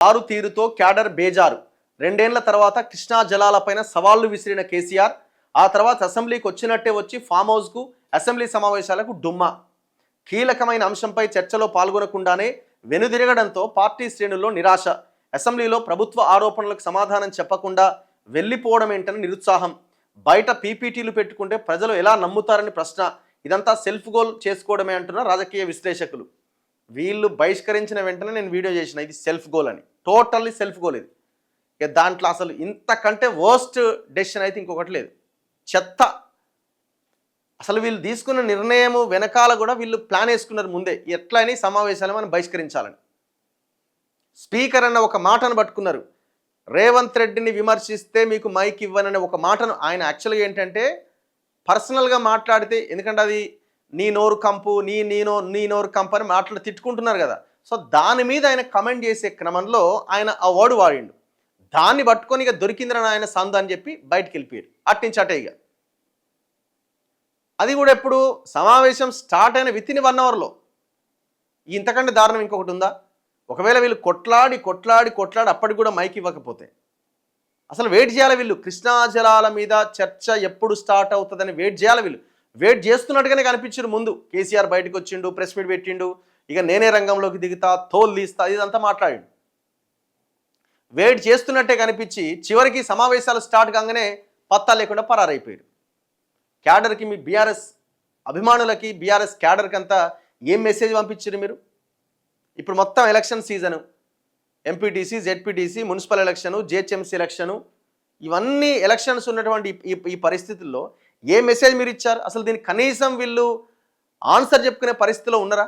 Car తీరుతో cadre బేజారు. 2 ఏళ్ల తర్వాత కృష్ణా జలాలపైన సవాళ్లు విసిరిన కేసీఆర్ ఆ తర్వాత అసెంబ్లీకి వచ్చినట్టే వచ్చి ఫామ్ హౌస్కు అసెంబ్లీ సమావేశాలకు డుమ్మా. కీలకమైన అంశంపై చర్చలో పాల్గొనకుండానే వెనుదిరగడంతో పార్టీ శ్రేణుల్లో నిరాశ. అసెంబ్లీలో ప్రభుత్వ ఆరోపణలకు సమాధానం చెప్పకుండా వెళ్ళిపోవడం ఏంటని నిరుత్సాహం. బయట పీపీటీలు పెట్టుకుంటే ప్రజలు ఎలా నమ్ముతారని ప్రశ్న. ఇదంతా సెల్ఫ్ గోల్ చేసుకోవడమే అంటున్న రాజకీయ విశ్లేషకులు. వీళ్ళు బహిష్కరించిన వెంటనే నేను వీడియో చేసిన ఇది సెల్ఫ్ గోల్ అని. టోటల్లీ సెల్ఫ్ గోల్ ఇది. ఇక దాంట్లో అసలు ఇంతకంటే వర్స్ట్ డెసిషన్ అయితే ఇంకొకటి లేదు. చెత్త. అసలు వీళ్ళు తీసుకున్న నిర్ణయం వెనకాల కూడా వీళ్ళు ప్లాన్ వేసుకున్నారు ముందే, ఎట్లయినా సమావేశాలు మనం బహిష్కరించాలని. స్పీకర్ అన్న ఒక మాటను పట్టుకున్నారు. రేవంత్ రెడ్డిని విమర్శిస్తే మీకు మైక్ ఇవ్వనని ఒక మాటను ఆయన యాక్చువల్గా ఏంటంటే పర్సనల్గా మాట్లాడితే, ఎందుకంటే అది నీ నోరు కంపు నీ నోరు కంపు అని మాటలు తిట్టుకుంటున్నారు కదా. సో దాని మీద ఆయన కమెంట్ చేసే క్రమంలో ఆయన ఆ వర్డ్ వాడిండు. దాన్ని పట్టుకొని ఇక దొరికిందని ఆయన సందు అని చెప్పి బయటికి వెళ్ళిపోయారు. అట్నుంచి అటే. ఇక అది కూడా ఎప్పుడు సమావేశం స్టార్ట్ అయిన విత్ ఇన్ 1 అవర్లో. ఇంతకంటే దారుణం ఇంకొకటి ఉందా? ఒకవేళ వీళ్ళు కొట్లాడి అప్పటికి కూడా మైక్ ఇవ్వకపోతే అసలు వెయిట్ చేయాలి వీళ్ళు. కృష్ణా జలాల మీద చర్చ ఎప్పుడు స్టార్ట్ అవుతుందని వెయిట్ చేయాలి వీళ్ళు. వెయిట్ చేస్తున్నట్టుగానే కనిపించారు ముందు. కేసీఆర్ బయటకు వచ్చిండు, ప్రెస్ మీట్ పెట్టిండు, ఇక నేనే రంగంలోకి దిగుతా, తోలు తీస్తా, ఇదంతా మాట్లాడిండు. వెయిట్ చేస్తున్నట్టే కనిపించి చివరికి సమావేశాలు స్టార్ట్ కాగానే పత్తా లేకుండా పరారైపోయారు. క్యాడర్కి, మీ బీఆర్ఎస్ అభిమానులకి, బీఆర్ఎస్ క్యాడర్కి అంతా ఏం మెసేజ్ పంపించారు మీరు? ఇప్పుడు మొత్తం election season, MPTC, ZPTC, municipal election, GHMC election, ఇవన్నీ ఎలక్షన్స్ ఉన్నటువంటి ఈ పరిస్థితుల్లో ఏ మెసేజ్ మీరు ఇచ్చారు? అసలు దీనికి కనీసం వీళ్ళు ఆన్సర్ చెప్పుకునే పరిస్థితిలో ఉన్నారా?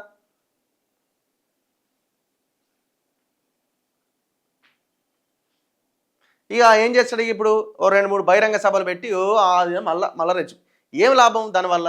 ఇక ఏం చేస్తాడు ఇప్పుడు? ఓ 2-3 బహిరంగ సభలు పెట్టి మళ్ళా రెచ్చు. ఏం లాభం దానివల్ల?